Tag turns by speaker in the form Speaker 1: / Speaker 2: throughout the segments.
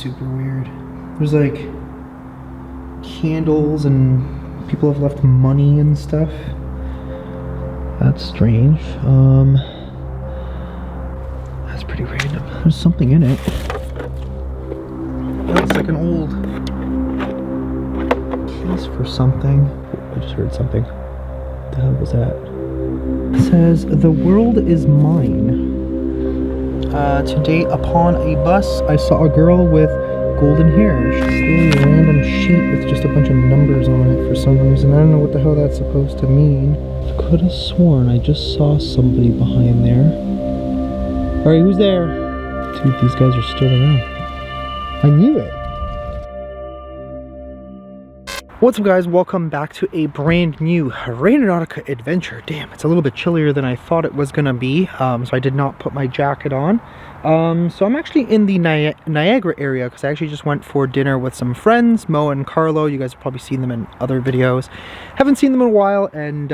Speaker 1: super weird. There's like candles and people have left money and stuff. That's strange. That's pretty random. There's something in it. It looks like an old case for something. I just heard something. What the hell was that? It says, "The world is mine. Today upon a bus, I saw a girl with golden hair. She's stealing a random sheet with just a bunch of numbers on it for some reason. I don't know what the hell that's supposed to mean. I could have sworn I just saw somebody behind there. Alright, who's there? Dude, these guys are still around. I knew it. What's up, guys? Welcome back to a brand new Randonautica adventure. Damn, it's a little bit chillier than I thought it was gonna be, so I did not put my jacket on. So I'm actually in the Niagara area because I actually just went for dinner with some friends, Mo and Carlo. You guys have probably seen them in other videos. Haven't seen them in a while, and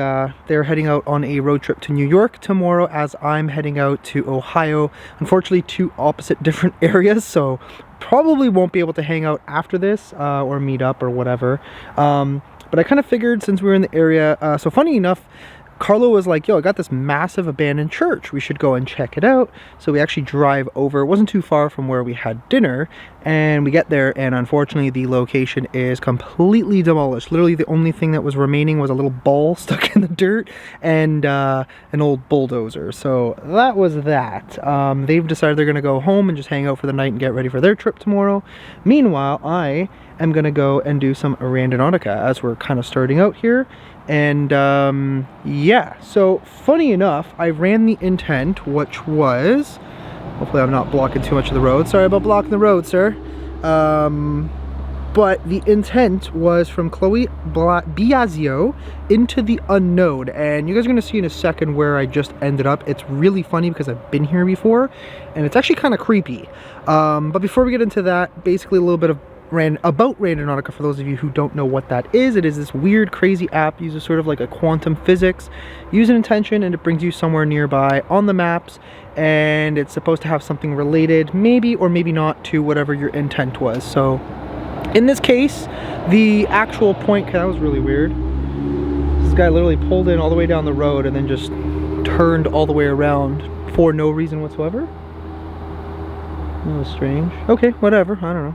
Speaker 1: they're heading out on a road trip to New York tomorrow as I'm heading out to Ohio. Unfortunately, two opposite different areas, so probably won't be able to hang out after this or meet up or whatever. But I kind of figured since we were in the area, so funny enough, Carlo was like, yo, I got this massive abandoned church. We should go and check it out. So we actually drive over. It wasn't too far from where we had dinner. And we get there, and unfortunately the location is completely demolished. Literally the only thing that was remaining was a little ball stuck in the dirt and an old bulldozer. So that was that. They've decided they're going to go home and just hang out for the night and get ready for their trip tomorrow. Meanwhile, I am going to go and do some Randonautica as we're kind of starting out here. And yeah, so funny enough, I ran the intent, which was, hopefully I'm not blocking too much of the road. Sorry about blocking the road, sir. But the intent was from Chloe Biazio into the unknown. And you guys are going to see in a second where I just ended up. It's really funny because I've been here before, and it's actually kind of creepy. But before we get into that, basically a little bit of about Randonautica, for those of you who don't know what that is. It is this weird, crazy app, uses sort of like a quantum physics, use an intention, and it brings you somewhere nearby on the maps, and it's supposed to have something related, maybe or maybe not, to whatever your intent was. So in this case, the actual point, that was really weird. This guy literally pulled in all the way down the road and then just turned all the way around for no reason whatsoever. That was strange. Okay, whatever, I don't know.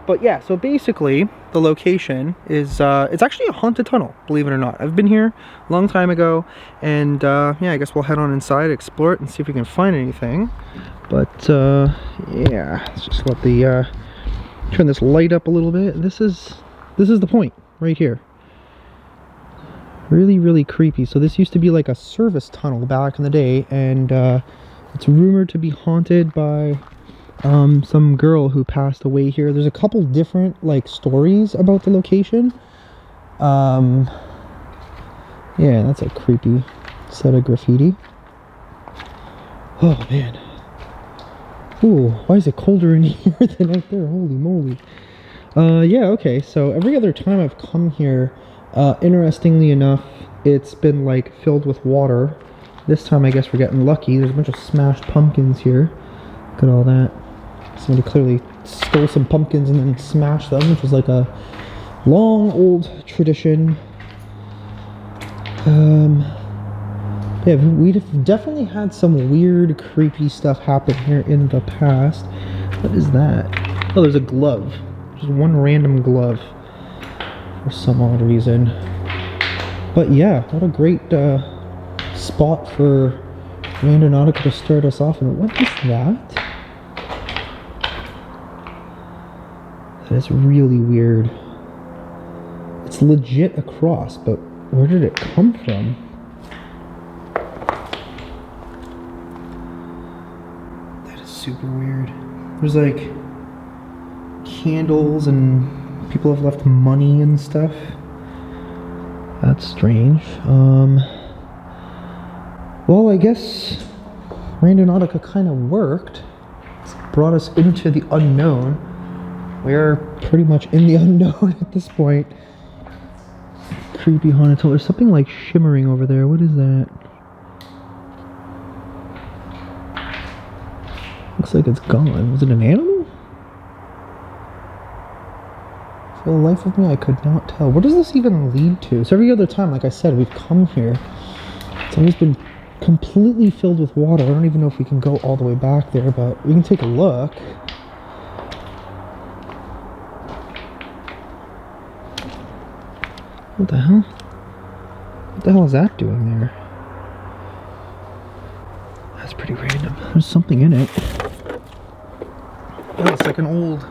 Speaker 1: But yeah, so basically the location is, it's actually a haunted tunnel, believe it or not. I've been here a long time ago, and yeah, I guess we'll head on inside, explore it, and see if we can find anything. But yeah, let's just let the turn this light up a little bit. This is the point right here. Really creepy. So this used to be like a service tunnel back in the day, and it's rumored to be haunted by some girl who passed away here. There's a couple different like stories about the location. Yeah, that's a creepy set of graffiti. Oh man. Ooh, why is it colder in here than out there? Holy moly. Yeah, okay, so every other time I've come here, interestingly enough, it's been like filled with water. This time I guess we're getting lucky. There's a bunch of smashed pumpkins here. Look at all that. Somebody clearly stole some pumpkins and then smashed them, which was like a long old tradition. Yeah, we've definitely had some weird, creepy stuff happen here in the past. What is that? Oh, there's a glove. Just one random glove for some odd reason. But yeah, what a great spot for Randonautica to start us off. And what is that? That is really weird. It's legit a cross, but where did it come from? That is super weird. There's like candles and people have left money and stuff. That's strange. Well, I guess Randonautica kind of worked. It's brought us into the unknown. We're pretty much in the unknown at this point. Creepy haunted tunnel. There's something like shimmering over there. What is that? Looks like it's gone. Was it an animal? For the life of me, I could not tell. Where does this even lead to? So every other time, like I said, we've come here, it's always been completely filled with water. I don't even know if we can go all the way back there, but we can take a look. What the hell? What the hell is that doing there? That's pretty random. There's something in it. Oh, it's like an old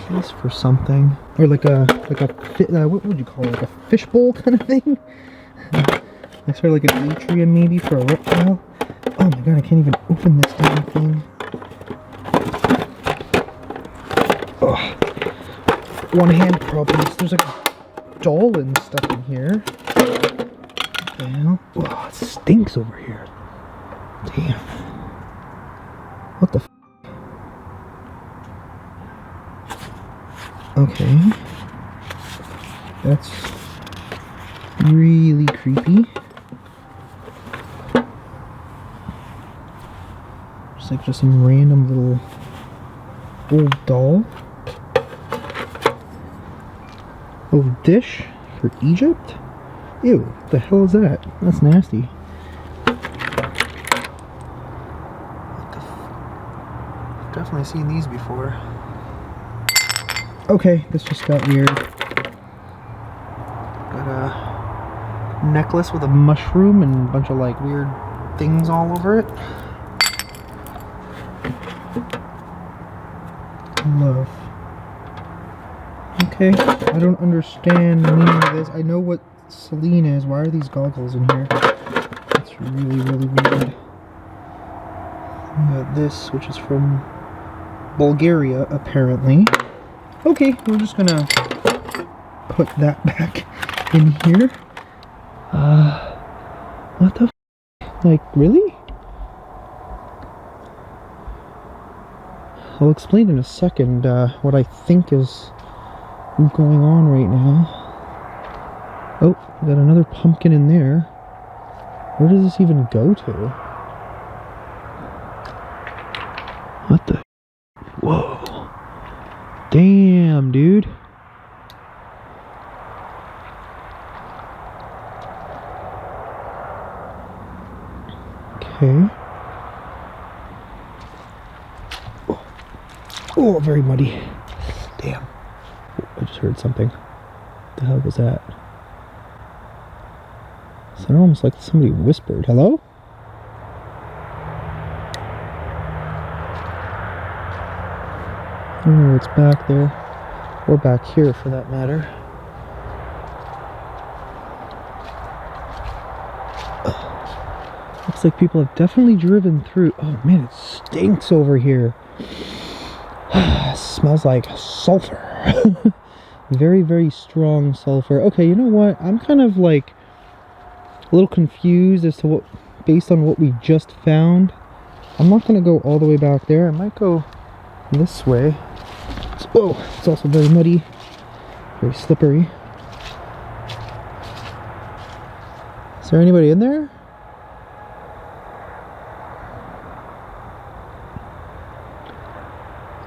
Speaker 1: case for something, or like a what would you call it? Like a fishbowl kind of thing. Like sort of like an atrium maybe for a reptile. Oh my god, I can't even open this damn thing. Oh, one hand problems. There's like a doll and stuff in here. What the hell? Oh, it stinks over here. Damn. What the f? Okay. That's really creepy. It's like just some random little old doll. Oh, dish for Egypt? Ew, what the hell is that? That's nasty. What the f? I've definitely seen these before. Okay, this just got weird. Got a necklace with a mushroom and a bunch of like weird things all over it. Love. Okay, I don't understand the meaning of this. I know what Celine is. Why are these goggles in here? That's really, really weird. We got this, which is from Bulgaria, apparently. Okay, we're just gonna put that back in here. What the f? Like, really? I'll explain in a second what I think is going on right now. Oh, we got another pumpkin in there. Where does this even go to? What the? Whoa. Damn, dude. Okay. Oh, very muddy. Damn. Oh, I just heard something. What the hell was that? It sounded almost like somebody whispered. Hello? I don't know what's back there. Or back here, for that matter. Looks like people have definitely driven through. Oh man, it stinks over here. It smells like sulfur. Very, very strong sulfur. Okay, you know what? I'm kind of like a little confused as to what, based on what we just found. I'm not going to go all the way back there. I might go this way. Oh, it's also very muddy. Very slippery. Is there anybody in there?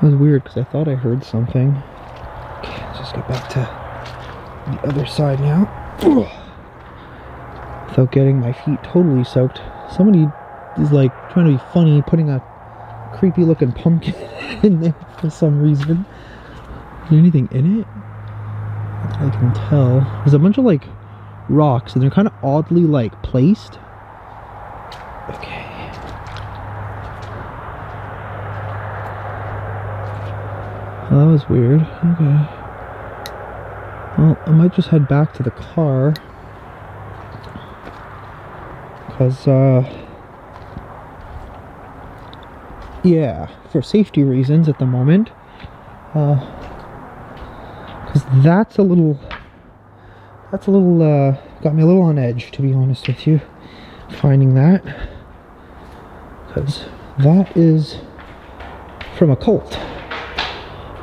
Speaker 1: That was weird because I thought I heard something. Okay, let's just get back to the other side now. Ugh. Without getting my feet totally soaked. Somebody is like trying to be funny, putting a creepy looking pumpkin in there for some reason. Is there anything in it? Not that I can tell. There's a bunch of like rocks and they're kind of oddly like placed. Okay. Well, that was weird. Okay. Well, I might just head back to the car. Because, yeah, for safety reasons at the moment. Because that's a little, got me a little on edge, to be honest with you, finding that. Because that is from a cult.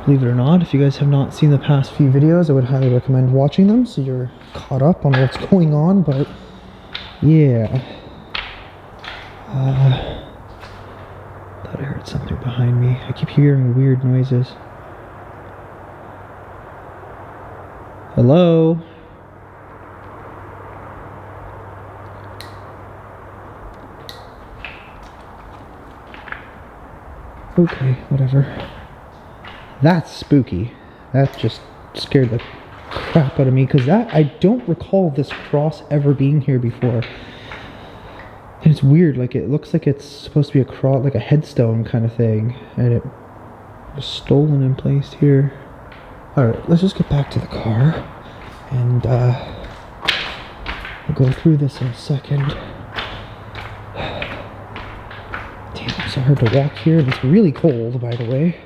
Speaker 1: Believe it or not, if you guys have not seen the past few videos, I would highly recommend watching them so you're caught up on what's going on, but yeah. Thought I heard something behind me. I keep hearing weird noises. Hello? Okay, whatever. That's spooky. That just scared the crap out of me, because I don't recall this cross ever being here before. And it's weird, like it looks like it's supposed to be a cross, like a headstone kind of thing, and it was stolen and placed here. Alright, let's just get back to the car, and we'll go through this in a second. Damn, it's so hard to walk here, and it's really cold, by the way.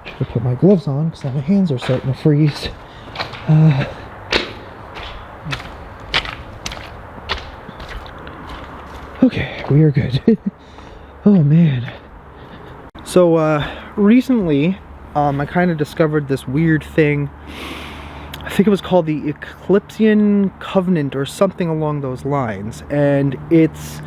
Speaker 1: Should have put my gloves on, because now my hands are starting to freeze. Okay, we are good. Oh man. So recently I kind of discovered this weird thing. I think it was called the Eclipsean Covenant or something along those lines, and it's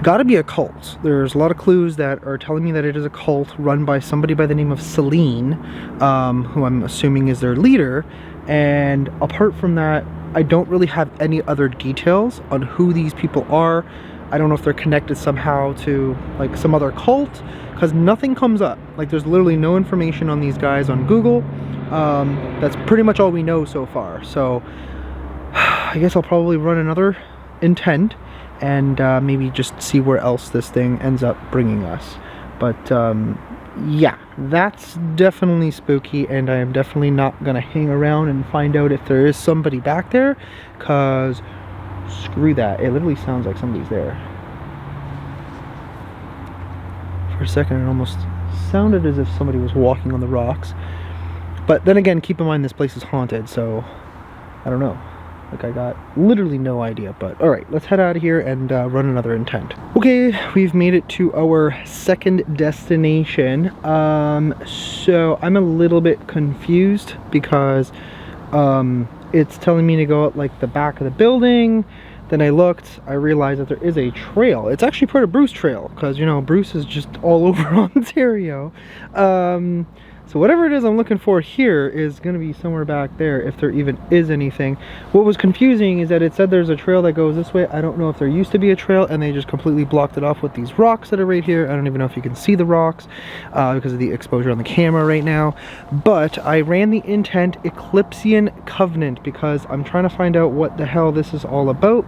Speaker 1: got to be a cult. There's a lot of clues that are telling me that it is a cult run by somebody by the name of Celine, who I'm assuming is their leader. And apart from that, I don't really have any other details on who these people are. I don't know if they're connected somehow to like some other cult, because nothing comes up. Like there's literally no information on these guys on Google. That's pretty much all we know so far. So I guess I'll probably run another intent and maybe just see where else this thing ends up bringing us. But yeah, that's definitely spooky, and I am definitely not gonna hang around and find out if there is somebody back there, cause screw that. It literally sounds like somebody's there. For a second it almost sounded as if somebody was walking on the rocks, but then again, keep in mind this place is haunted, so I don't know. Like, I got literally no idea. But alright, let's head out of here and run another intent. Okay, we've made it to our second destination. So I'm a little bit confused because it's telling me to go out like the back of the building. Then I looked, I realized that there is a trail. It's actually part of Bruce Trail, because you know Bruce is just all over Ontario. So whatever it is I'm looking for here is going to be somewhere back there, if there even is anything. What was confusing is that it said there's a trail that goes this way. I don't know if there used to be a trail and they just completely blocked it off with these rocks that are right here. I don't even know if you can see the rocks because of the exposure on the camera right now. But I ran the intent Eclipsean Covenant because I'm trying to find out what the hell this is all about.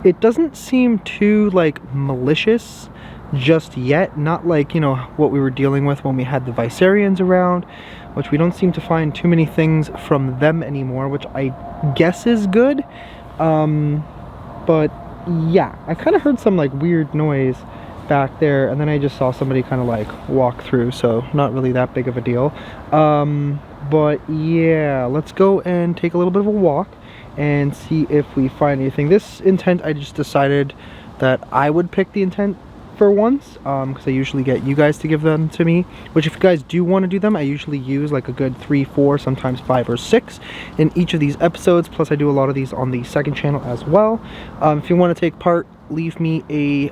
Speaker 1: It doesn't seem too like malicious just yet, not like, you know, what we were dealing with when we had the Vissarions around, which we don't seem to find too many things from them anymore, which I guess is good. But yeah, I kind of heard some like weird noise back there, and then I just saw somebody kind of like walk through, so not really that big of a deal. But yeah, let's go and take a little bit of a walk and see if we find anything. This intent, I just decided that I would pick the intent for once, because I usually get you guys to give them to me, which if you guys do want to do them, I usually use like a good 3, 4, sometimes 5 or 6 in each of these episodes, plus I do a lot of these on the second channel as well. If you want to take part, leave me a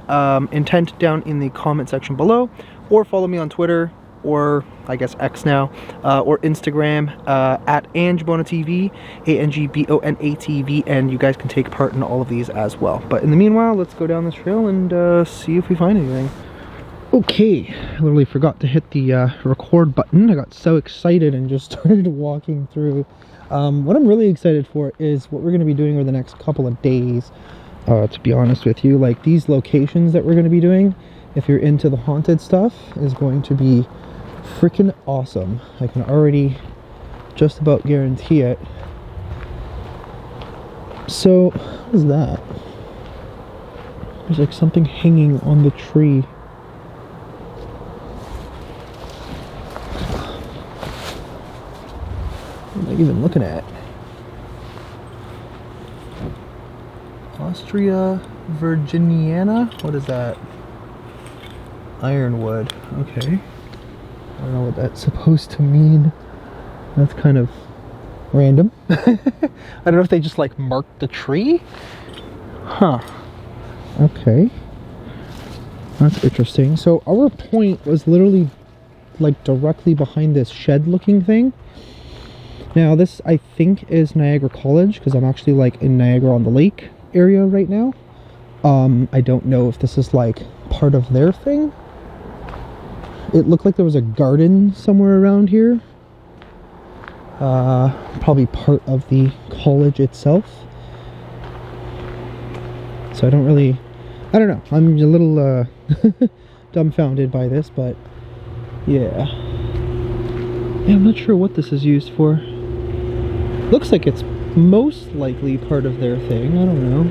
Speaker 1: intent down in the comment section below, or follow me on Twitter, or I guess X now, or Instagram at AngBonatV, ANGBONATV, and you guys can take part in all of these as well. But in the meanwhile, let's go down this trail and see if we find anything. Okay, I literally forgot to hit the record button. I got so excited and just started walking through. What I'm really excited for is what we're going to be doing over the next couple of days, to be honest with you. Like, these locations that we're going to be doing, if you're into the haunted stuff, is going to be freaking awesome. I can already just about guarantee it. So, what is that? There's like something hanging on the tree. What am I even looking at? Austria Virginiana? What is that? Ironwood. Okay. I don't know what that's supposed to mean. That's kind of random. I don't know if they just like marked the tree. Huh. Okay. That's interesting. So our point was literally like directly behind this shed looking thing. Now this, I think, is Niagara College, because I'm actually like in Niagara-on-the-Lake area right now. I don't know if this is like part of their thing. It looked like there was a garden somewhere around here. Probably part of the college itself. So I don't know. I'm a little dumbfounded by this, but yeah. I'm not sure what this is used for. Looks like it's most likely part of their thing. I don't know.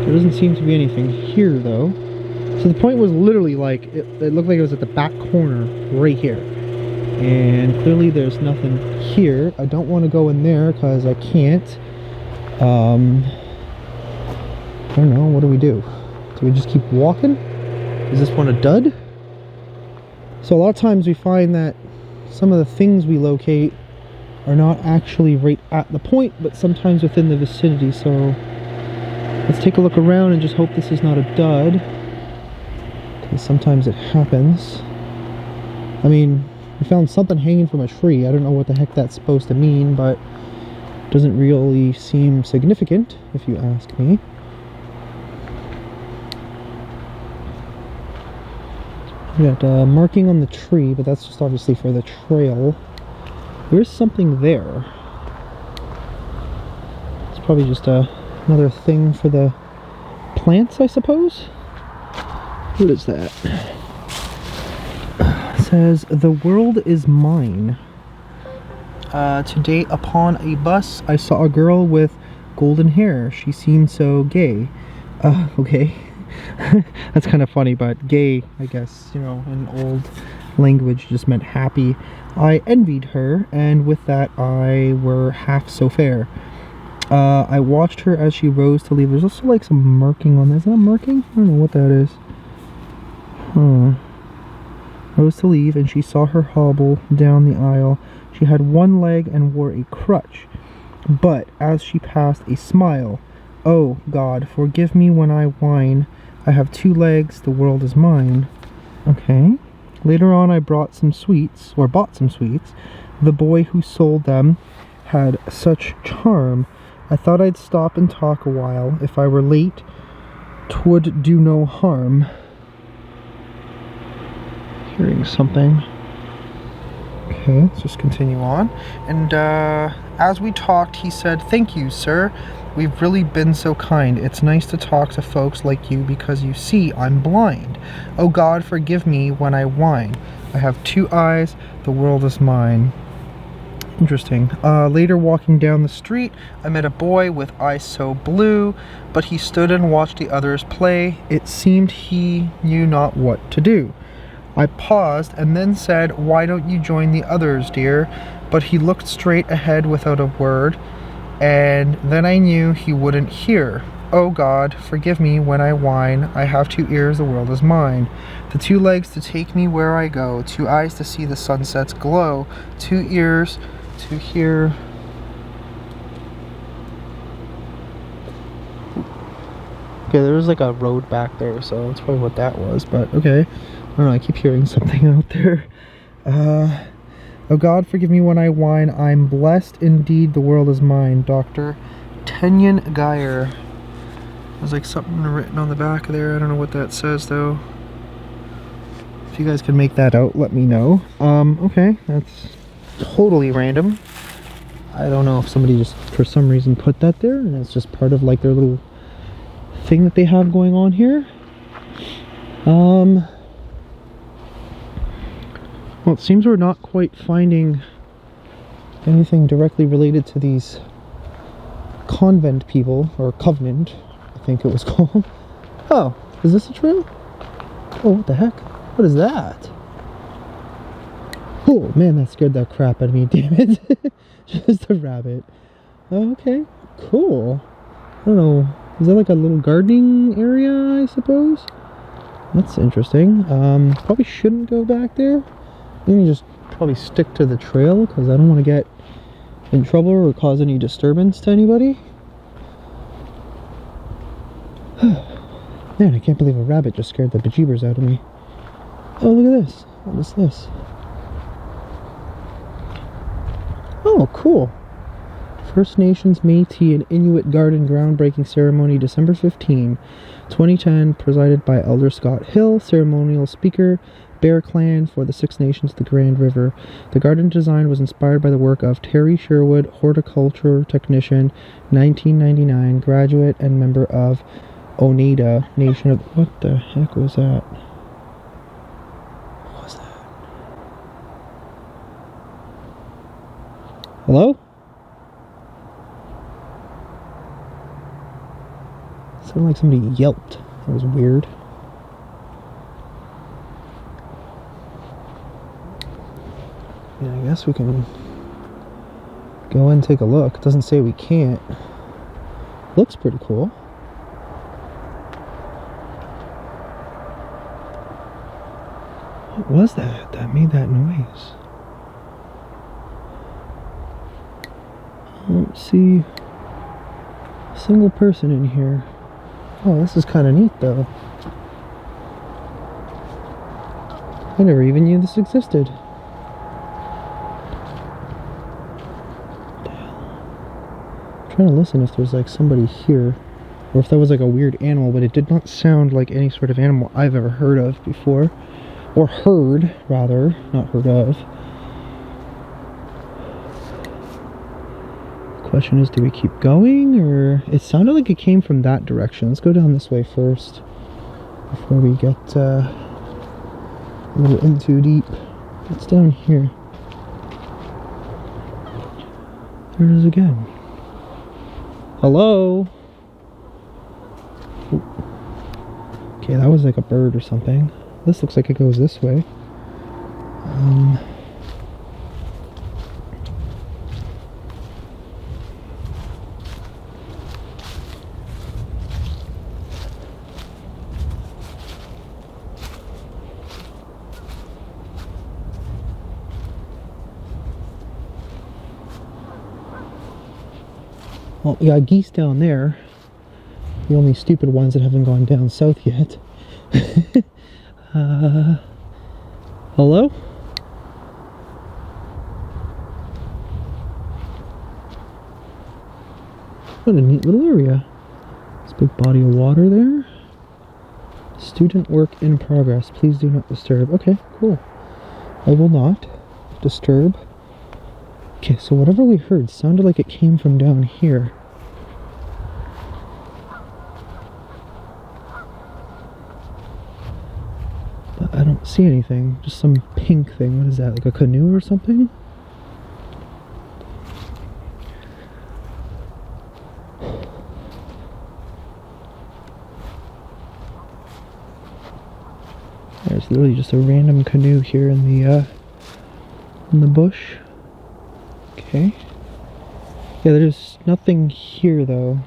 Speaker 1: There doesn't seem to be anything here though. So the point was literally like, it looked like it was at the back corner right here. And clearly there's nothing here. I don't want to go in there because I can't. I don't know, what do? Do we just keep walking? Is this one a dud? So a lot of times we find that some of the things we locate are not actually right at the point, but sometimes within the vicinity. So let's take a look around and just hope this is not a dud, because sometimes it happens. I mean, we found something hanging from a tree. I don't know what the heck that's supposed to mean, but it doesn't really seem significant, if you ask me. We got marking on the tree, but that's just obviously for the trail. There's something there. It's probably just another thing for the plants, I suppose. What is that? It says, "The world is mine. Today upon a bus, I saw a girl with golden hair. She seemed so gay." Okay. That's kind of funny, but gay, I guess, you know, in old language just meant happy. I envied her, and with that I were half so fair. I watched her as she rose to leave. There's also like some marking on this. Is that marking? I don't know what that is. Rose to leave, and she saw her hobble down the aisle. She had one leg and wore a crutch. But as she passed, a smile. "Oh, God, forgive me when I whine. I have two legs, the world is mine." Okay. Later on, I bought some sweets. The boy who sold them had such charm. I thought I'd stop and talk a while. If I were late, 'twould do no harm. Hearing something. Okay, let's just continue on. And as we talked, he said, "Thank you, sir. We've really been so kind. It's nice to talk to folks like you because you see, I'm blind. Oh God, forgive me when I whine. I have two eyes, the world is mine." Interesting. Later, walking down the street, I met a boy with eyes so blue, but he stood and watched the others play. It seemed he knew not what to do. I paused and then said, "Why don't you join the others, dear?" But he looked straight ahead without a word. And then I knew he wouldn't hear. Oh God, forgive me when I whine. I have two ears, the world is mine. The two legs to take me where I go. Two eyes to see the sunsets glow. Two ears to hear. Okay, there was like a road back there, so that's probably what that was, but okay. I don't know, I keep hearing something out there. Oh God, forgive me when I whine. I'm blessed indeed, the world is mine. Dr. Tenyon Geyer. There's like something written on the back there. I don't know what that says though. If you guys can make that out, let me know. Okay, that's totally random. I don't know if somebody just for some reason put that there and it's just part of like their little thing that they have going on here. Well, it seems we're not quite finding anything directly related to these convent people, or covenant, I think it was called. Oh, is this a trail? Oh, what the heck? What is that? Oh, man, that scared the crap out of me, damn it. Just a rabbit. Okay, cool. I don't know, is that like a little gardening area, I suppose? That's interesting. Probably shouldn't go back there. Maybe just probably stick to the trail because I don't want to get in trouble or cause any disturbance to anybody. Man, I can't believe a rabbit just scared the bejeebers out of me. Oh, look at this. What is this? Oh, Oh, cool. First Nations, Métis, and Inuit Garden groundbreaking ceremony, December 15, 2010, presided by Elder Scott Hill, ceremonial speaker, Bear Clan for the Six Nations of the Grand River. The garden design was inspired by the work of Terry Sherwood, horticulture technician, 1999, graduate and member of Oneida Nation of... What the heck was that? What was that? Hello? Sounded like somebody yelped. That was weird. Yeah, I guess we can go and take a look. It doesn't say we can't. Looks pretty cool. What was that that made that noise? I don't see a single person in here. Oh, this is kind of neat though. I never even knew this existed. Trying to listen if there's like somebody here, or if that was like a weird animal, but it did not sound like any sort of animal I've ever heard of before, or heard rather, not heard of. The question is, do we keep going, or it sounded like it came from that direction. Let's go down this way first before we get a little in too deep. What's down here? There it is again. Hello? Ooh. Okay, that was like a bird or something. This looks like it goes this way. Well, we got geese down there. The only stupid ones that haven't gone down south yet. Hello? What a neat little area. This big body of water there. Student work in progress. Please do not disturb. Okay, cool. I will not disturb. Okay, so whatever we heard sounded like it came from down here. But I don't see anything. Just some pink thing. What is that? Like a canoe or something? There's literally just a random canoe here in the bush. Okay. Yeah, there's nothing here though.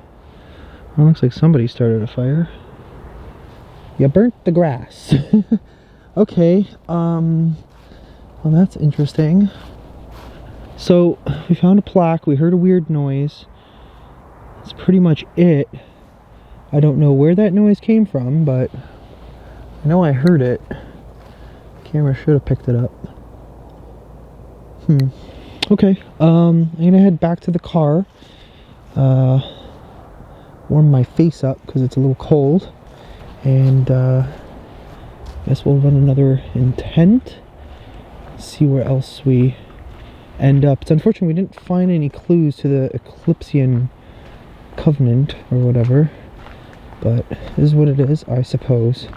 Speaker 1: It looks like somebody started a fire. You burnt the grass. Okay, well that's interesting. So, we found a plaque, we heard a weird noise. That's pretty much it. I don't know where that noise came from, but I know I heard it. The camera should have picked it up. Okay, I'm gonna head back to the car, warm my face up because it's a little cold, and guess we'll run another intent, see where else we end up. It's unfortunate we didn't find any clues to the Eclipsean Covenant or whatever, but this is what it is, I suppose.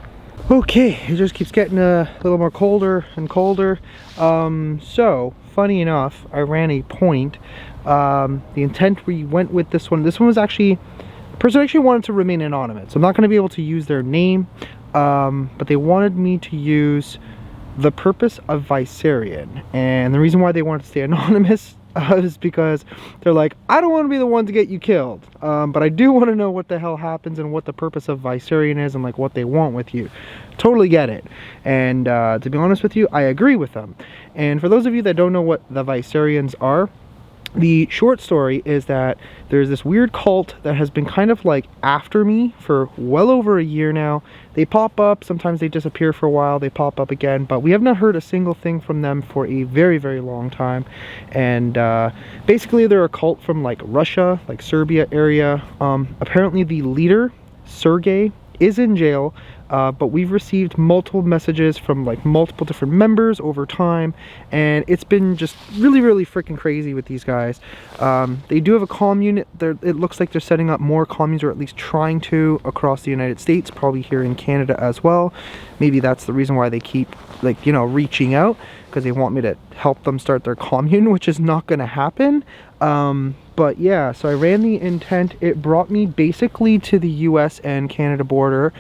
Speaker 1: Okay, it just keeps getting a little more colder and colder. So, funny enough, I ran a point. The intent we went with this one was actually, the person actually wanted to remain anonymous. So I'm not going to be able to use their name, but they wanted me to use the purpose of Vissarion. And the reason why they wanted to stay anonymous is because they're like, I don't want to be the one to get you killed, but I do want to know what the hell happens and what the purpose of Vissarion is and like what they want with you. Totally get it. And to be honest with you, I agree with them. And for those of you that don't know what the Vissarions are, The short story is that there's this weird cult that has been kind of like after me for well over a year now. They pop up, sometimes they disappear for a while, they pop up again, but we have not heard a single thing from them for a very, very long time. And basically they're a cult from like Russia, like Serbia area. Apparently the leader, Sergey, is in jail, but we've received multiple messages from like multiple different members over time, and it's been just really, really freaking crazy with these guys. They do have a commune. It looks like they're setting up more communes, or at least trying to, across the United States, probably here in Canada as well. Maybe that's the reason why they keep, like, you know, reaching out, because they want me to help them start their commune, which is not going to happen. But yeah, so I ran the intent. It brought me basically to the US and Canada border,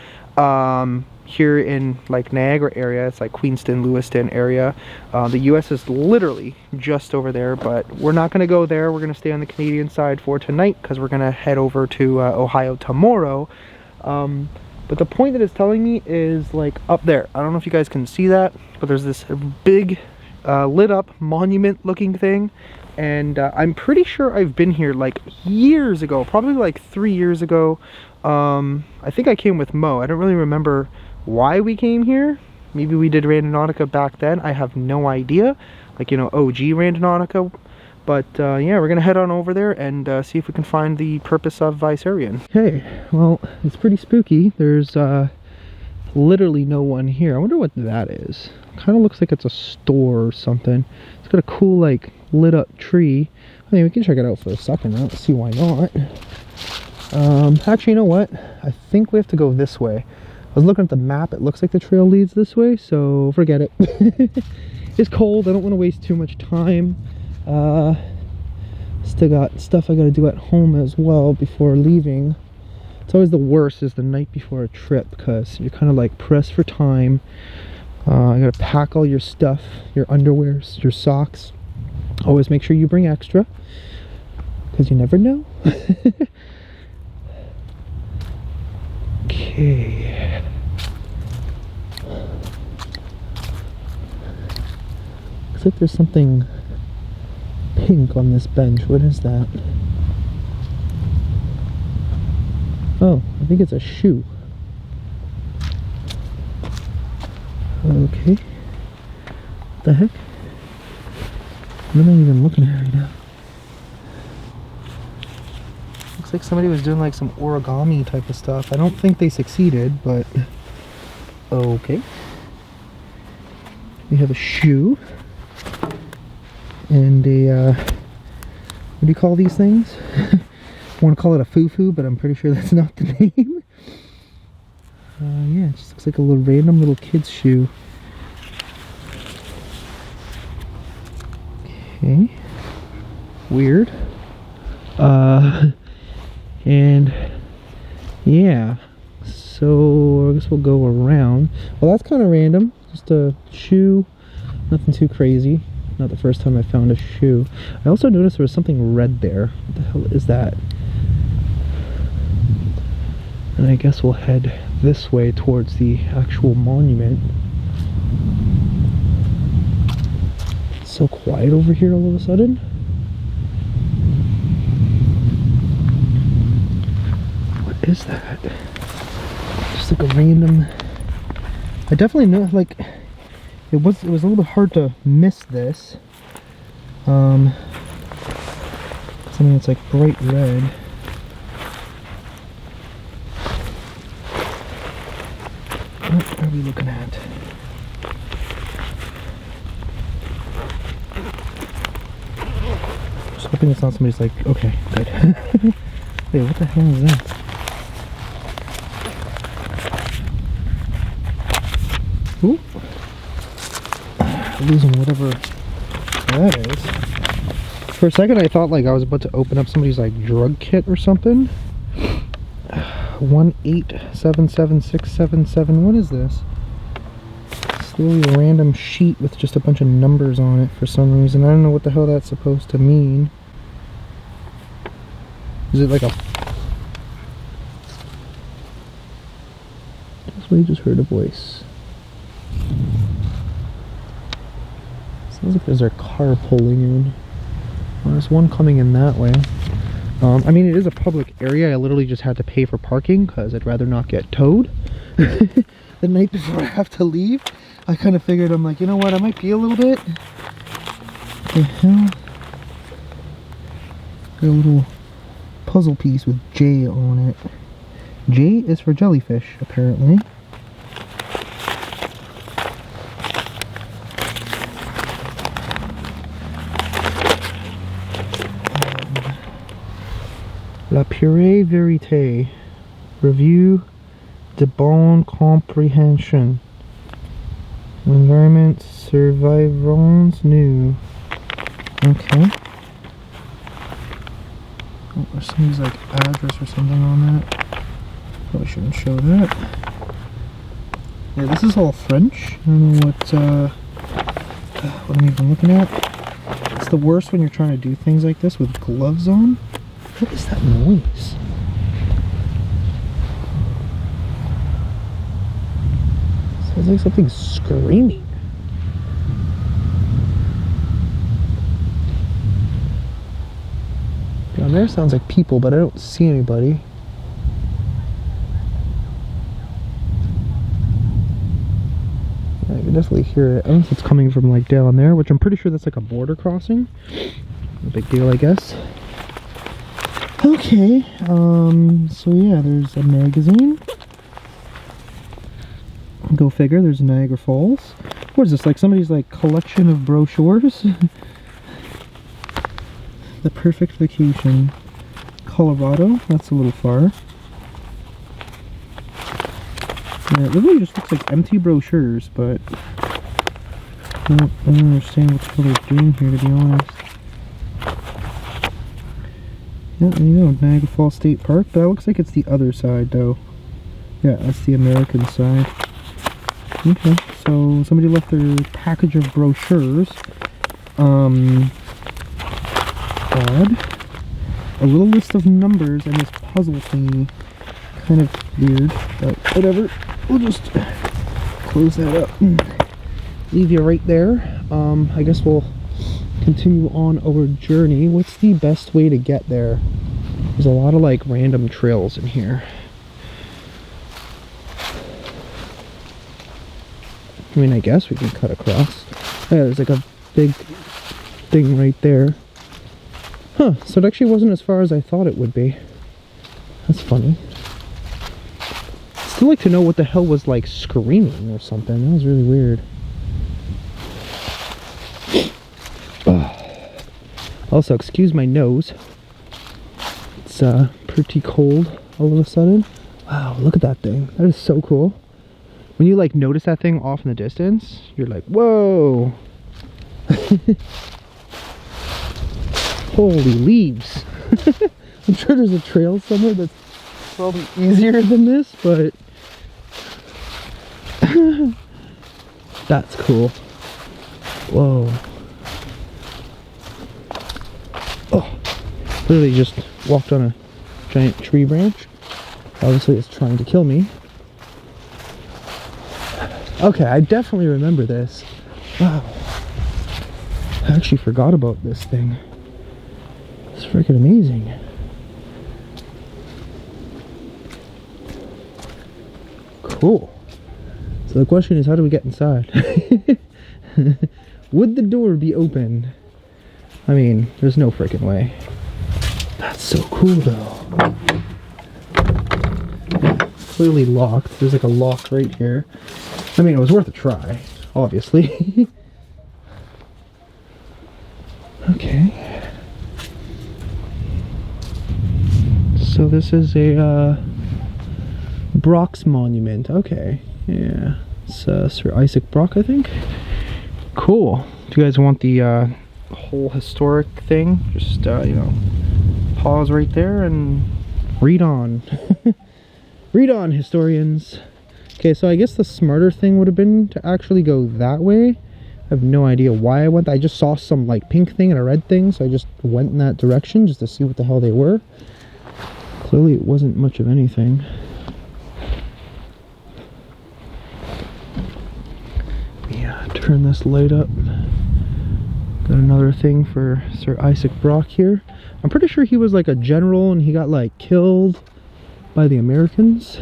Speaker 1: here in like Niagara area. It's like Queenston, Lewiston area. The US is literally just over there, but we're not going to go there. We're going to stay on the Canadian side for tonight, because we're going to head over to Ohio tomorrow. But the point that it's telling me is like up there. I don't know if you guys can see that, but there's this big lit up monument looking thing. And I'm pretty sure I've been here like years ago, probably like 3 years ago. I think I came with Mo. I don't really remember why we came here. Maybe we did Randonautica back then. I have no idea. Like, you know, OG Randonautica. But yeah, we're gonna head on over there and see if we can find the purpose of Vissarion. Okay, well, it's pretty spooky. There's literally no one here. I wonder what that is. Kind of looks like it's a store or something. It's got a cool, like, lit up tree. I mean, we can check it out for a second. I don't see why not. Actually, you know what? I think we have to go this way. I was looking at the map. It looks like the trail leads this way, so forget it. It's cold. I don't want to waste too much time. Still got stuff I got to do at home as well before leaving. It's always the worst is the night before a trip, because you're kind of like pressed for time. I gotta pack all your stuff, your underwears, your socks. Always make sure you bring extra, because you never know. Okay. Looks like there's something pink on this bench. What is that? Oh, I think it's a shoe. Okay. What the heck? What am I even looking at right now? Looks like somebody was doing like some origami type of stuff. I don't think they succeeded, but okay. We have a shoe and a what do you call these things? I want to call it a foo-foo, but I'm pretty sure that's not the name. Yeah, it just looks like a little random little kid's shoe. Okay. Weird. And yeah, so I guess we'll go around. Well, that's kind of random. Just a shoe, nothing too crazy. Not the first time I found a shoe. I also noticed there was something red there. What the hell is that? And I guess we'll head this way towards the actual monument. It's so quiet over here all of a sudden. What is that? Just like a random... I definitely know, like, it was a little bit hard to miss this. Something that's like bright red. What are we looking at? Just hoping it's not somebody's like, okay, good. Wait, what the hell is that? Ooh. Losing whatever that is. For a second I thought like I was about to open up somebody's like drug kit or something. 1877677. What is this? It's literally a random sheet with just a bunch of numbers on it for some reason. I don't know what the hell that's supposed to mean. Is it like a... Somebody just heard a voice. Sounds like there's a car pulling in. Well, there's one coming in that way. I mean, it is a public area. I literally just had to pay for parking because I'd rather not get towed the night before I have to leave. I kind of figured, I'm like, you know what, I might be a little bit. The hell? Got a little puzzle piece with J on it. J is for jellyfish, apparently. La purée vérité. Review de bonne compréhension. Environment survivants new. Okay. Oh, there's somebody's like address or something on that. Probably shouldn't show that. Yeah, this is all French. I don't know what I'm even looking at. It's the worst when you're trying to do things like this with gloves on. What is that noise? Sounds like something screaming. Down there sounds like people, but I don't see anybody. I can definitely hear it. I don't know if it's coming from like down there, which I'm pretty sure that's like a border crossing. No big deal, I guess. Okay, so yeah, there's a magazine. Go figure, there's Niagara Falls. What is this, like somebody's like collection of brochures? The perfect vacation. Colorado, that's a little far. Yeah, it really just looks like empty brochures, but I don't understand what the hell they're doing here, to be honest. Yeah, there you go, Niagara Falls State Park, but it looks like it's the other side, though. Yeah, that's the American side. Okay, so somebody left their package of brochures. Odd. A little list of numbers and this puzzle thingy. Kind of weird, but whatever. We'll just close that up and leave you right there. I guess we'll continue on our journey. What's the best way to get there? There's a lot of like random trails in here. I mean, I guess we can cut across. Yeah, there's like a big thing right there. Huh, so it actually wasn't as far as I thought it would be. That's funny. I'd still like to know what the hell was like screaming or something. That was really weird. Also, excuse my nose. It's pretty cold all of a sudden. Wow, look at that thing. That is so cool. When you like notice that thing off in the distance, you're like, whoa. Holy leaves. I'm sure there's a trail somewhere that's probably easier than this, but that's cool. Whoa. Oh, literally just walked on a giant tree branch. Obviously it's trying to kill me. Okay, I definitely remember this. Wow. I actually forgot about this thing. It's freaking amazing. Cool. So the question is, how do we get inside? Would the door be open? I mean, there's no freaking way. That's so cool though. Clearly locked. There's like a lock right here. I mean, it was worth a try, obviously. Okay. So this is a Brock's monument. Okay. Yeah. It's Sir Isaac Brock, I think. Cool. Do you guys want the whole historic thing? Just, you know, pause right there and read on. Read on, historians. Okay, so I guess the smarter thing would have been to actually go that way. I have no idea why I went. I just saw some like pink thing and a red thing, so I just went in that direction just to see what the hell they were. Clearly it wasn't much of anything. Yeah, turn this light up. Got another thing for Sir Isaac Brock here. I'm pretty sure he was like a general and he got like killed by the Americans.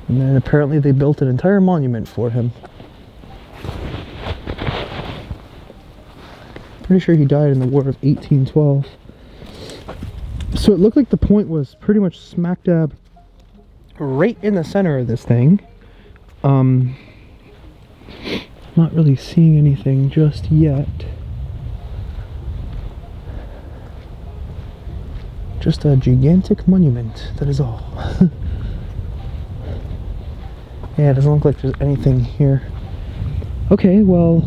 Speaker 1: And then apparently they built an entire monument for him. Pretty sure he died in the War of 1812. So it looked like the point was pretty much smack dab right in the center of this thing. Not really seeing anything just yet. Just a gigantic monument, that is all. Yeah, it doesn't look like there's anything here. Okay, well,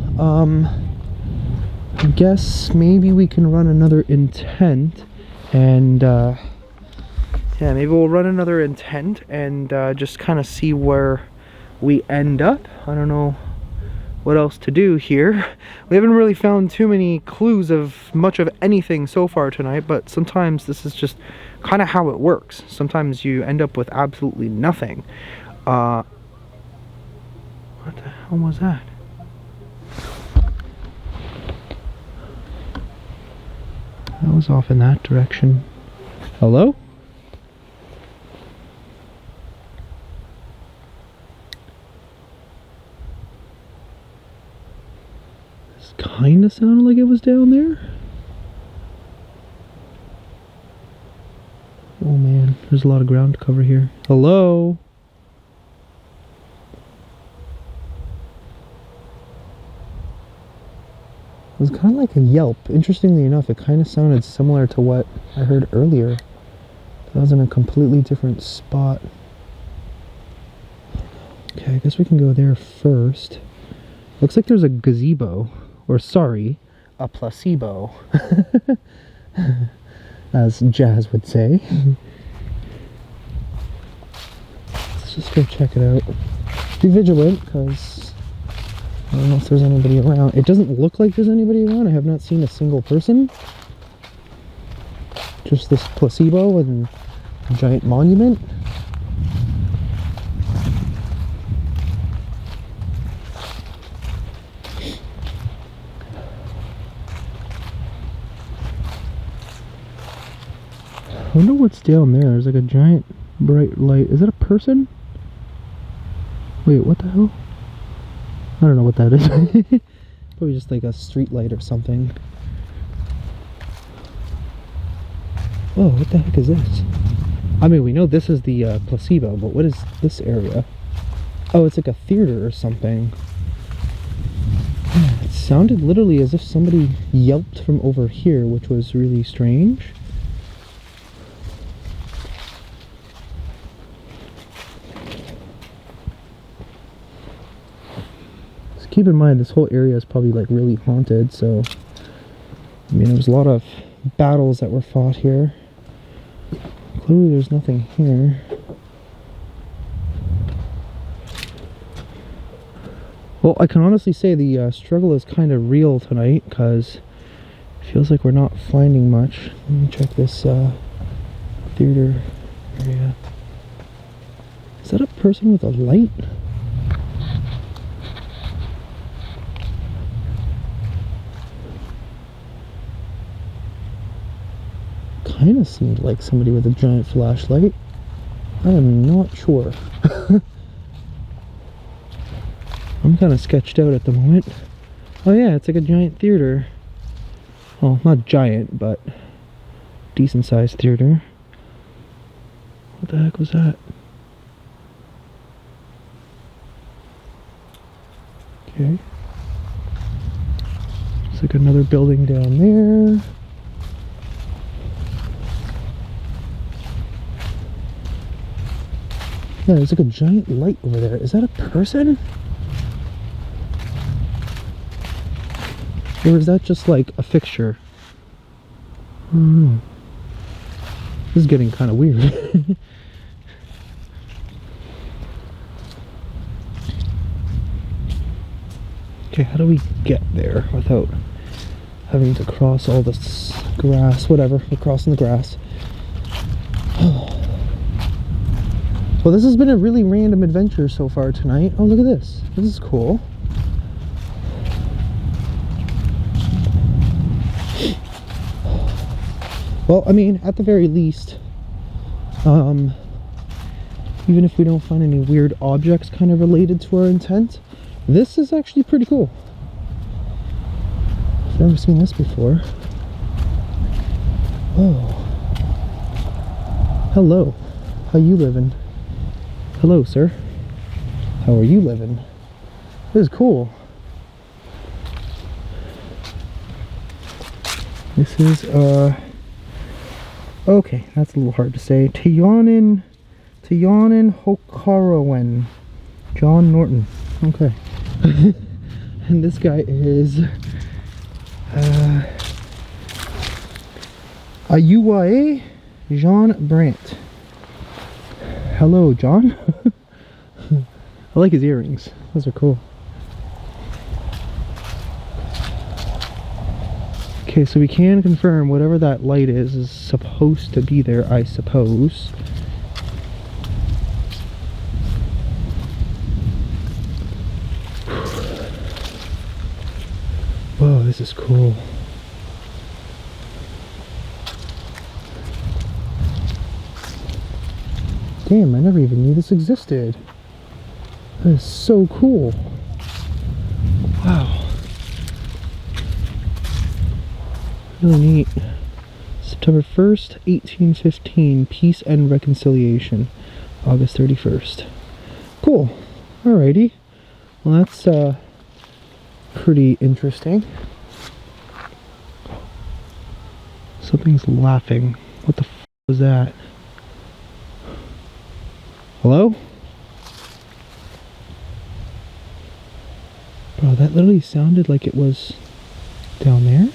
Speaker 1: I guess maybe we can run another intent and, yeah, maybe we'll run another intent and just kind of see where we end up. I don't know what else to do here. We haven't really found too many clues of much of anything so far tonight, but sometimes this is just kind of how it works. Sometimes you end up with absolutely nothing. What the hell was that? That was off in that direction. Hello? This kind of sounded like it was down there. Oh man, there's a lot of ground to cover here. Hello? It was kind of like a yelp. Interestingly enough, it kind of sounded similar to what I heard earlier. That was in a completely different spot. Okay, I guess we can go there first. Looks like there's a gazebo. Or sorry, a placebo. As Jazz would say. Let's just go check it out. Be vigilant, because I don't know if there's anybody around. It doesn't look like there's anybody around. I have not seen a single person. Just this placebo and a giant monument. I wonder what's down there. There's like a giant bright light. Is that a person? Wait, what the hell? I don't know what that is. Probably just like a street light or something. Whoa, what the heck is this? I mean, we know this is the placebo, but what is this area? Oh, it's like a theater or something. It sounded literally as if somebody yelped from over here, which was really strange. Keep in mind, this whole area is probably like really haunted, so I mean, there was a lot of battles that were fought here. Clearly there's nothing here. Well, I can honestly say the struggle is kind of real tonight, because it feels like we're not finding much. Let me check this theater area. Is that a person with a light? Kind of seemed like somebody with a giant flashlight. I am not sure. I'm kind of sketched out at the moment. Oh yeah, it's like a giant theater. Well, not giant, but decent sized theater. What the heck was that? Okay. It's like another building down there. Yeah, there's like a giant light over there. Is that a person? Or is that just like a fixture? I don't know. This is getting kind of weird. Okay, how do we get there without having to cross all this grass? Whatever, we're crossing the grass. Well, this has been a really random adventure so far tonight. Oh, look at this. This is cool. Well, I mean, at the very least, even if we don't find any weird objects kind of related to our intent, this is actually pretty cool. I've never seen this before. Oh. Hello. How you living? Hello, sir. How are you living? This is cool. This is, okay, that's a little hard to say. Tiyanin Hokarawen. John Norton. Okay. And this guy is, Ayuae Jean Brandt. Hello, John. I like his earrings. Those are cool. Okay, so we can confirm whatever that light is supposed to be there, I suppose. Whoa, this is cool. Damn, I never even knew this existed. That is so cool. Wow. Really neat. September 1st, 1815, Peace and Reconciliation. August 31st. Cool. Alrighty. Well, that's pretty interesting. Something's laughing. What the f was that? Hello? Bro, that literally sounded like it was down there.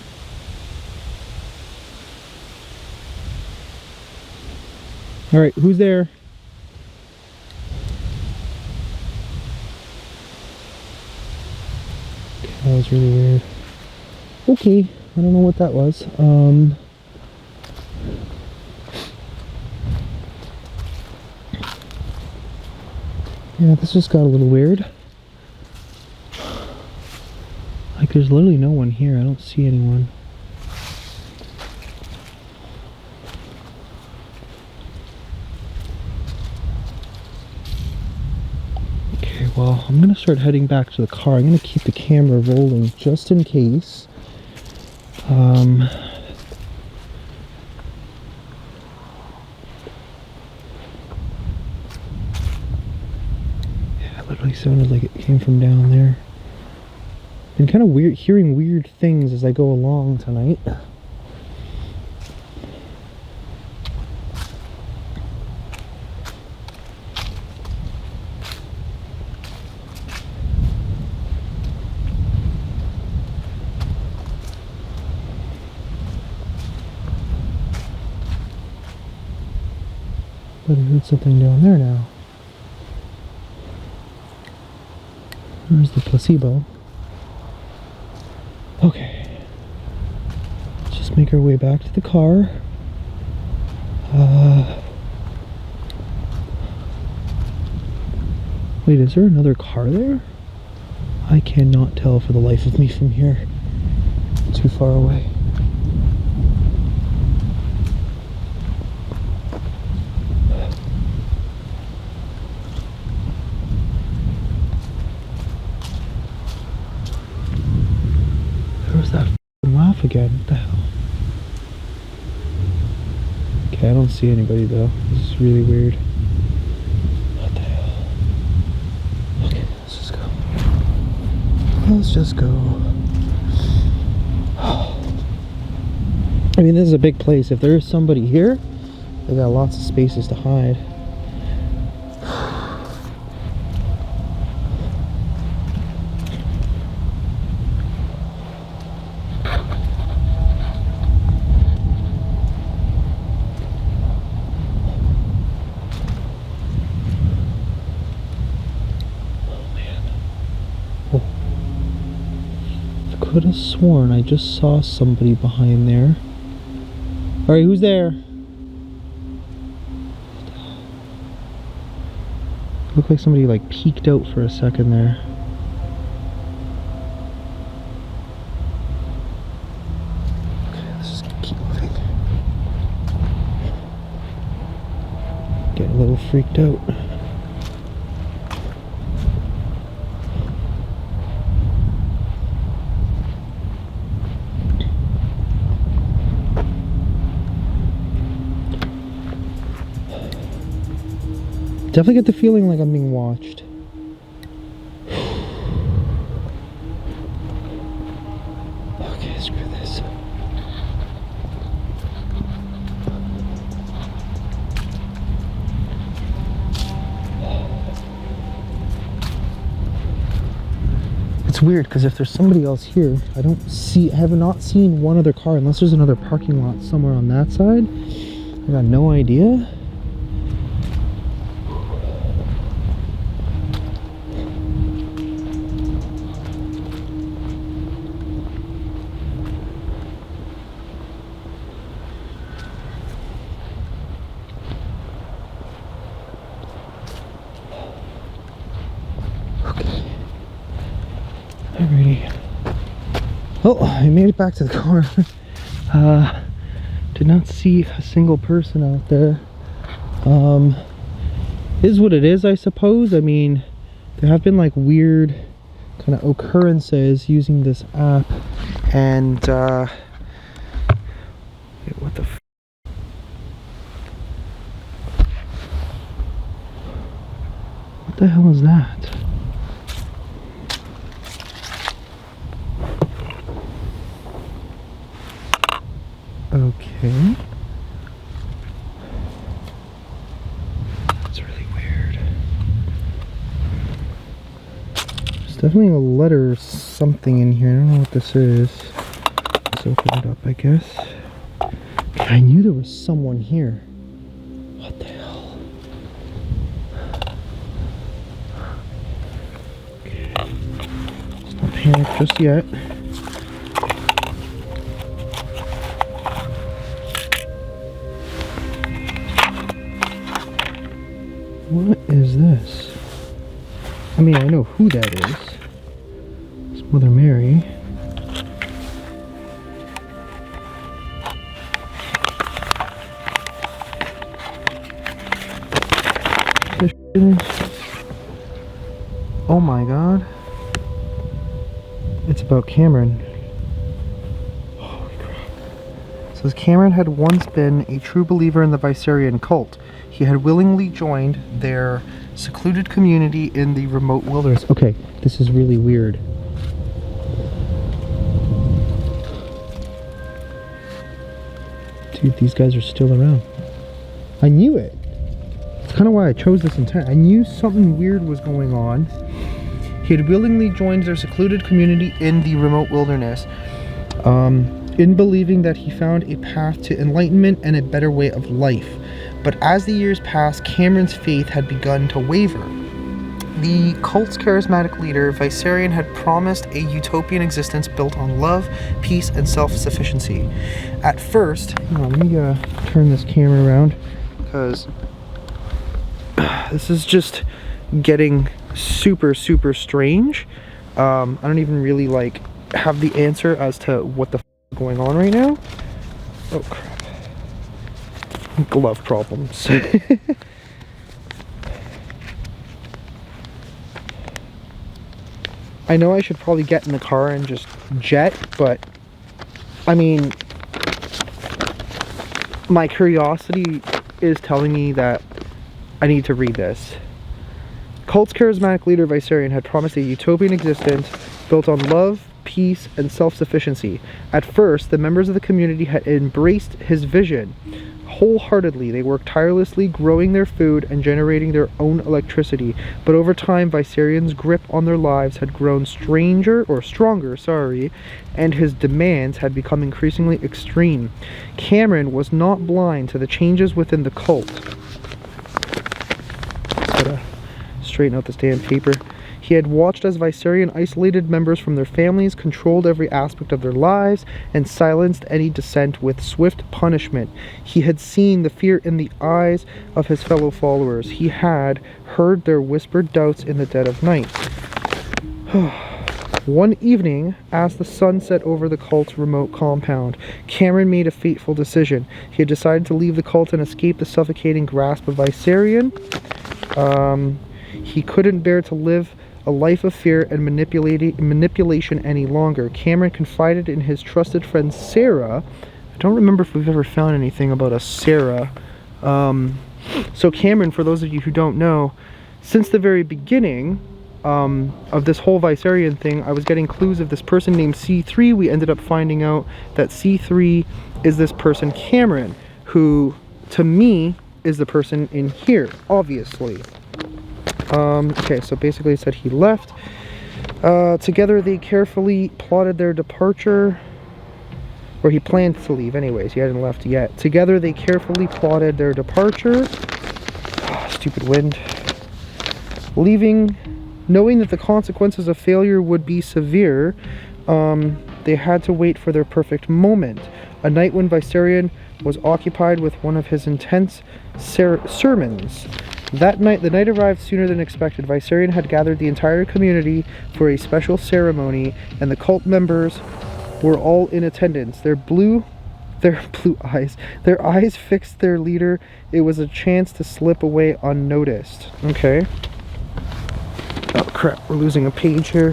Speaker 1: Alright, who's there? Okay, that was really weird. Okay, I don't know what that was. Yeah, this just got a little weird. Like, there's literally no one here. I don't see anyone. Okay, well, I'm gonna start heading back to the car. I'm gonna keep the camera rolling just in case. Yeah, it literally sounded like it came from down there. Been kind of weird, hearing weird things as I go along tonight. But I heard something down there now. There's the placebo. Okay. Let's just make our way back to the car. Wait, is there another car there? I cannot tell for the life of me from here. Too far away. That laugh again. What the hell? Okay, I don't see anybody though. This is really weird. What the hell? Okay, let's just go. Let's just go. I mean, this is a big place. If there is somebody here, they got lots of spaces to hide. Could have sworn I just saw somebody behind there. Alright, who's there? Looked like somebody like peeked out for a second there. Okay. freaked out. Definitely get the feeling like I'm being watched. Okay, screw this. It's weird because if there's somebody else here, I have not seen one other car unless there's another parking lot somewhere on that side. I got no idea. Alrighty. Oh, I made it back to the car. Did not see a single person out there. Is what it is, I suppose. I mean, there have been like weird kind of occurrences using this app, and wait, what the f— what the hell is that? Okay. That's really weird. There's definitely a letter or something in here. I don't know what this is. Let's open it up, I guess. I knew there was someone here. What the hell? Okay. Let's not panic just yet. What is this? I mean, I know who that is. It's Mother Mary. Oh my god. It's about Cameron. Holy crap. It says Cameron had once been a true believer in the Vissarion cult. He had willingly joined their secluded community in the remote wilderness. Okay, this is really weird. Dude, these guys are still around. I knew it. That's kind of why I chose this intent. I knew something weird was going on. He had willingly joined their secluded community in the remote wilderness, in believing that he found a path to enlightenment and a better way of life. But as the years passed, Cameron's faith had begun to waver. The cult's charismatic leader, Vissarion, had promised a utopian existence built on love, peace, and self-sufficiency. At first, let me turn this camera around, because this is just getting super strange. I don't even really have the answer as to what the f is going on right now. Oh crap. Glove problems. I know I should probably get in the car and just jet, but I mean, my curiosity is telling me that I need to read this. Cult's charismatic leader Vissarion had promised a utopian existence built on love, peace, and self-sufficiency. At first, the members of the community had embraced his vision wholeheartedly. They worked tirelessly, growing their food and generating their own electricity. But over time, Vissarion's grip on their lives had grown stronger, and his demands had become increasingly extreme. Cameron was not blind to the changes within the cult. Gotta straighten out this damn paper. He had watched as Vissarion isolated members from their families, controlled every aspect of their lives, and silenced any dissent with swift punishment. He had seen the fear in the eyes of his fellow followers. He had heard their whispered doubts in the dead of night. One evening, as the sun set over the cult's remote compound, Cameron made a fateful decision. He had decided to leave the cult and escape the suffocating grasp of Vissarion. He couldn't bear to live a life of fear and manipulation any longer. Cameron confided in his trusted friend Sarah. I don't remember if we've ever found anything about a Sarah. So Cameron, for those of you who don't know, since the very beginning of this whole Vissarion thing, I was getting clues of this person named C3. We ended up finding out that C3 is this person Cameron, who to me is the person in here, obviously. Okay, so basically it said he left. Together they carefully plotted their departure, or he planned to leave anyways, he hadn't left yet. Together they carefully plotted their departure. Oh, stupid wind. Leaving, knowing that the consequences of failure would be severe, they had to wait for their perfect moment. A night when Vissarion was occupied with one of his intense sermons. That night, the night arrived sooner than expected. Vissarion had gathered the entire community for a special ceremony, and the cult members were all in attendance. Their eyes fixed their leader. It was a chance to slip away unnoticed. Okay. Oh crap, we're losing a page here.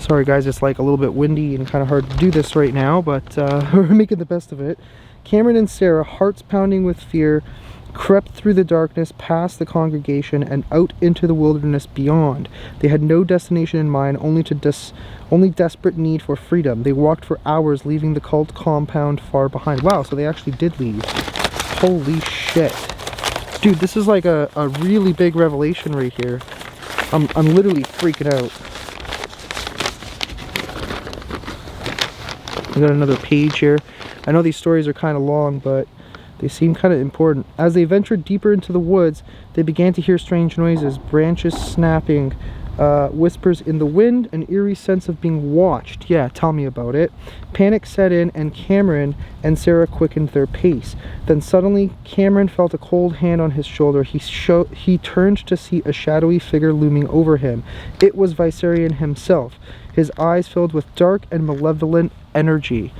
Speaker 1: Sorry guys, it's like a little bit windy and kind of hard to do this right now, but we're making the best of it. Cameron and Sarah, hearts pounding with fear, crept through the darkness past the congregation and out into the wilderness beyond. They had no destination in mind, only desperate need for freedom. They walked for hours, leaving the cult compound far behind. Wow, so they actually did leave. Holy shit. Dude, this is like a really big revelation right here. I'm literally freaking out. I got another page here. I know these stories are kind of long, but they seem kind of important. As they ventured deeper into the woods, they began to hear strange noises, branches snapping, whispers in the wind, an eerie sense of being watched. Yeah, tell me about it. Panic set in, and Cameron and Sarah quickened their pace. Then suddenly, Cameron felt a cold hand on his shoulder. He turned to see a shadowy figure looming over him. It was Vissarion himself, his eyes filled with dark and malevolent energy.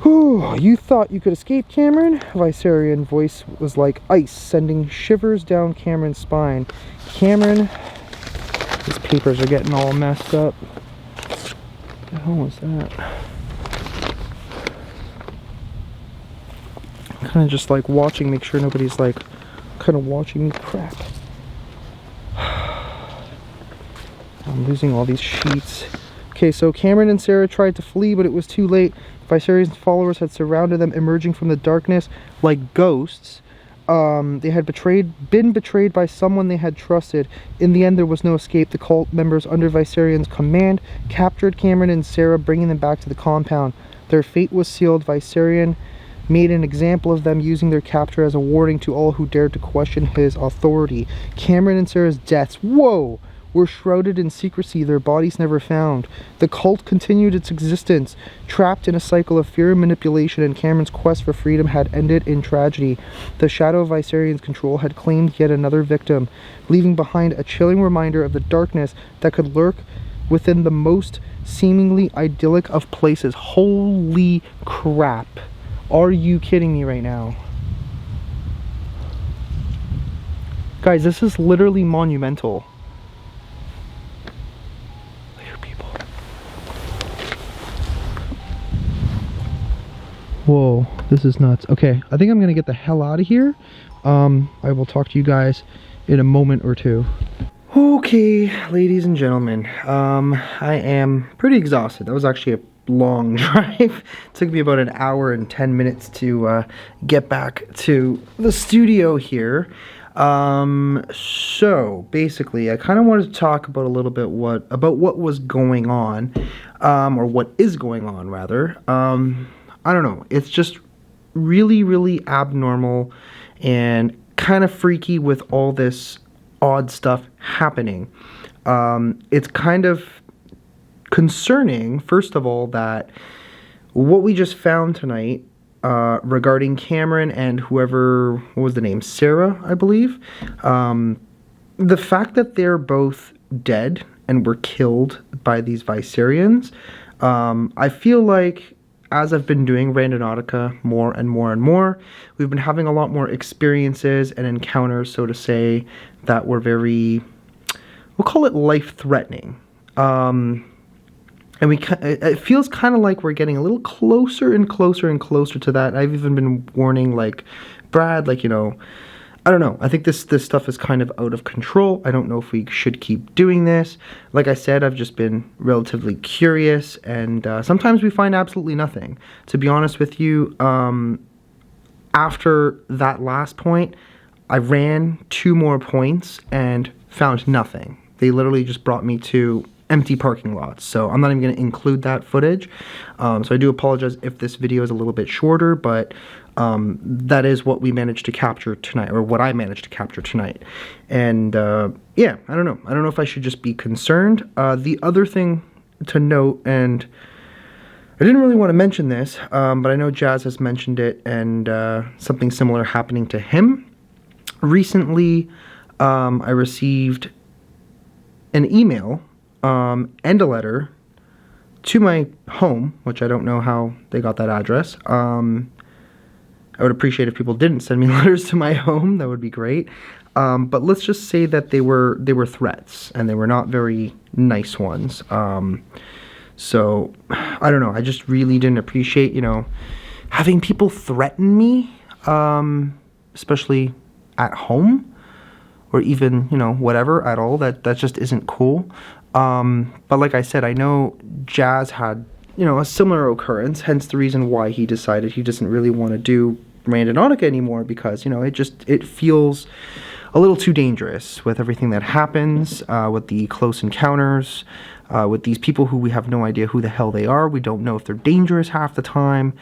Speaker 1: Whew, you thought you could escape, Cameron? Vissarion's voice was like ice, sending shivers down Cameron's spine. Cameron, his papers are getting all messed up. What the hell was that? I'm kind of just like watching, make sure nobody's like kind of watching me. Crap. I'm losing all these sheets. Okay, so Cameron and Sarah tried to flee, but it was too late. Vissarion's followers had surrounded them, emerging from the darkness like ghosts. They had been betrayed by someone they had trusted. In the end, there was no escape. The cult members, under Vissarion's command, captured Cameron and Sarah, bringing them back to the compound. Their fate was sealed. Vissarion made an example of them, using their capture as a warning to all who dared to question his authority. Cameron and Sarah's deaths, whoa, were shrouded in secrecy, their bodies never found. The cult continued its existence, trapped in a cycle of fear and manipulation, and Cameron's quest for freedom had ended in tragedy. The shadow of Vissarion's control had claimed yet another victim, leaving behind a chilling reminder of the darkness that could lurk within the most seemingly idyllic of places. Holy crap. Are you kidding me right now? Guys, this is literally monumental. Whoa, this is nuts. Okay, I think I'm gonna get the hell out of here. I will talk to you guys in a moment or two. Okay, ladies and gentlemen, I am pretty exhausted. That was actually a long drive. It took me about an hour and 10 minutes to get back to the studio here. So basically, I kind of wanted to talk about a little bit about what was going on, or what is going on rather. I don't know, it's just really, really abnormal and kind of freaky with all this odd stuff happening. It's kind of concerning, first of all, that what we just found tonight regarding Cameron and whoever, what was the name, Sarah, I believe, the fact that they're both dead and were killed by these Vissarions, I feel like as I've been doing Randonautica more and more and more, we've been having a lot more experiences and encounters, so to say, that were very, we'll call it life-threatening. And it feels kind of like we're getting a little closer and closer and closer to that. I've even been warning, like, Brad, like, you know, I don't know. I think this stuff is kind of out of control. I don't know if we should keep doing this. Like I said, I've just been relatively curious, and sometimes we find absolutely nothing. To be honest with you, after that last point, I ran 2 more points and found nothing. They literally just brought me to empty parking lots, so I'm not even going to include that footage. So I do apologize if this video is a little bit shorter, but that is what we managed to capture tonight, or what I managed to capture tonight. And yeah, I don't know if I should just be concerned. The other thing to note, and I didn't really want to mention this, but I know Jazz has mentioned it, and something similar happening to him. Recently, I received an email and a letter to my home, which I don't know how they got that address. I would appreciate if people didn't send me letters to my home. That would be great. But let's just say that they were threats, and they were not very nice ones. So I don't know. I just really didn't appreciate, you know, having people threaten me, especially at home, or even, you know, whatever at all. That just isn't cool. But like I said, I know Jazz had, you know, a similar occurrence, hence the reason why he decided he doesn't really want to do Randonautica anymore, because, you know, it feels a little too dangerous with everything that happens, with the close encounters, with these people who we have no idea who the hell they are. We don't know if they're dangerous half the time.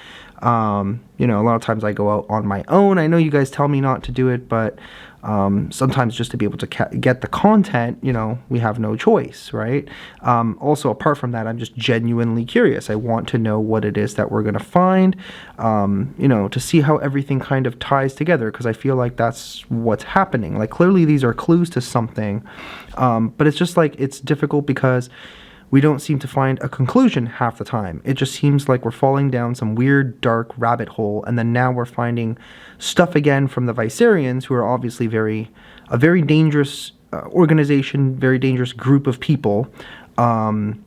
Speaker 1: You know, a lot of times I go out on my own. I know you guys tell me not to do it, but sometimes just to be able to get the content, you know, we have no choice, right? Also, apart from that, I'm just genuinely curious. I want to know what it is that we're going to find, you know, to see how everything kind of ties together, because I feel like that's what's happening. Like, clearly these are clues to something, but it's just like, it's difficult because we don't seem to find a conclusion half the time. It just seems like we're falling down some weird, dark rabbit hole, and then now we're finding stuff again from the Vissarions, who are obviously a very dangerous organization, very dangerous group of people. And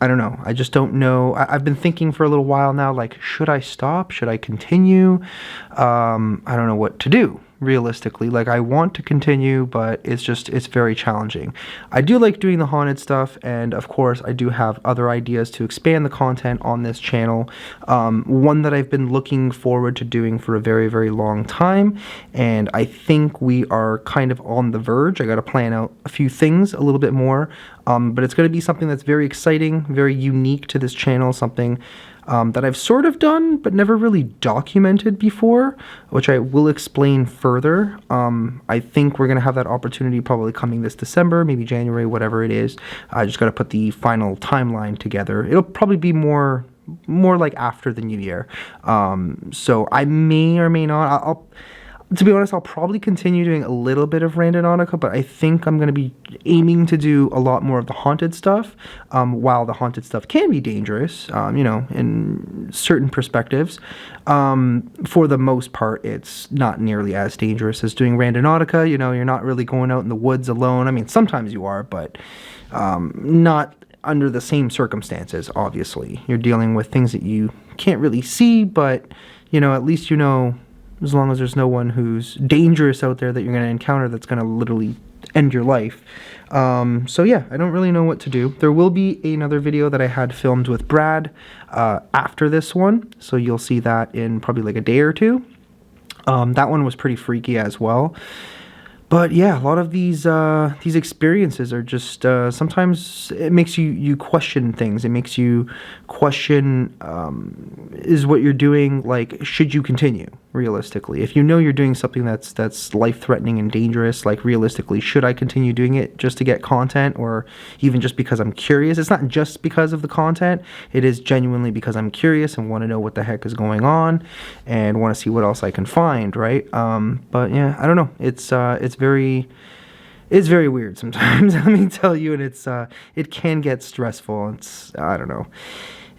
Speaker 1: I don't know. I just don't know. I've been thinking for a little while now, like, should I stop? Should I continue? I don't know what to do. Realistically, like, I want to continue, but it's very challenging. I do like doing the haunted stuff, and of course I do have other ideas to expand the content on this channel. One that I've been looking forward to doing for a very, very long time, and I think we are kind of on the verge. I got to plan out a few things a little bit more, but it's going to be something that's very exciting, very unique to this channel, something that I've sort of done but never really documented before, which I will explain further. I think we're going to have that opportunity probably coming this December, maybe January, whatever it is. I just got to put the final timeline together. It'll probably be more like after the new year. So I may or may not. To be honest, I'll probably continue doing a little bit of Randonautica, but I think I'm going to be aiming to do a lot more of the haunted stuff, while the haunted stuff can be dangerous, you know, in certain perspectives. For the most part, it's not nearly as dangerous as doing Randonautica. You know, you're not really going out in the woods alone. I mean, sometimes you are, but not under the same circumstances, obviously. You're dealing with things that you can't really see, but, you know, at least you know, as long as there's no one who's dangerous out there that you're going to encounter that's going to literally end your life. So yeah, I don't really know what to do. There will be another video that I had filmed with Brad after this one, so you'll see that in probably like a day or two. That one was pretty freaky as well. But yeah, a lot of these experiences are just, sometimes it makes you question things. It makes you question, is what you're doing, like, should you continue, realistically? If you know you're doing something that's life-threatening and dangerous, like, realistically, should I continue doing it just to get content, or even just because I'm curious? It's not just because of the content. It is genuinely because I'm curious and want to know what the heck is going on and want to see what else I can find, right? But yeah, I don't know. It's very weird sometimes. Let me tell you, and it can get stressful. I don't know.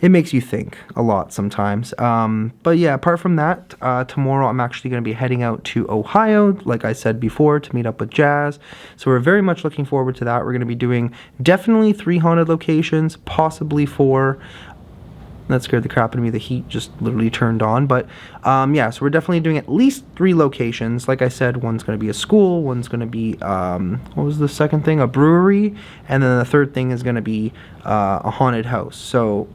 Speaker 1: It makes you think a lot sometimes. But yeah, apart from that, tomorrow I'm actually going to be heading out to Ohio, like I said before, to meet up with Jazz. So we're very much looking forward to that. We're going to be doing definitely 3 haunted locations, possibly 4. That scared the crap out of me. The heat just literally turned on. But yeah, so we're definitely doing at least 3 locations. Like I said, one's going to be a school, one's going to be, what was the second thing? A brewery. And then the third thing is going to be a haunted house. So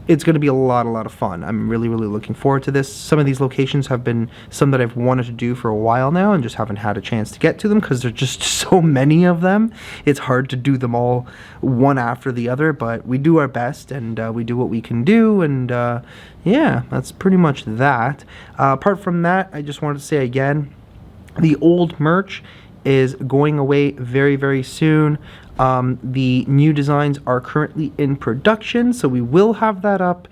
Speaker 1: it's going to be a lot of fun. I'm really looking forward to this. Some of these locations have been some that I've wanted to do for a while now and just haven't had a chance to get to them because there's just so many of them. It's hard to do them all one after the other, but we do our best and we do what we can do, and yeah, that's pretty much that. Apart from that, I just wanted to say again, the old merch is going away very soon. The new designs are currently in production, so we will have that up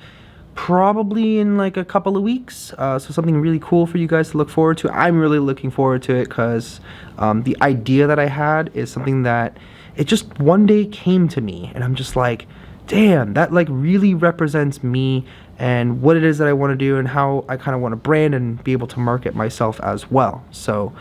Speaker 1: probably in like a couple of weeks. So something really cool for you guys to look forward to. I'm really looking forward to it because the idea that I had is something that it just one day came to me, and I'm just like, damn, that like really represents me and what it is that I want to do and how I kind of want to brand and be able to market myself as well. So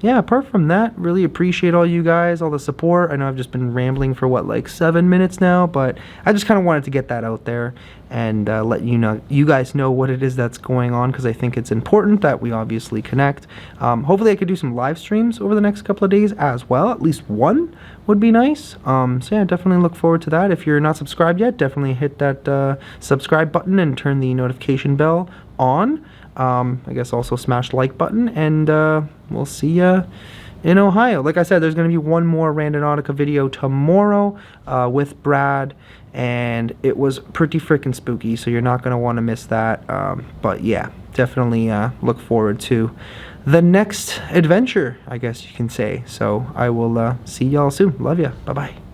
Speaker 1: yeah, apart from that, really appreciate all you guys, all the support. I know I've just been rambling for what, like 7 minutes now, but I just kind of wanted to get that out there and let you guys know what it is that's going on, because I think it's important that we obviously connect. Hopefully I could do some live streams over the next couple of days as well. At least one would be nice. So yeah, definitely look forward to that. If you're not subscribed yet, definitely hit that subscribe button and turn the notification bell on. I guess also smash the like button, and we'll see ya in Ohio. Like I said, there's going to be one more Randonautica video tomorrow with Brad, and it was pretty freaking spooky, so you're not going to want to miss that. But yeah, definitely look forward to the next adventure, I guess you can say. So I will see y'all soon. Love ya. Bye-bye.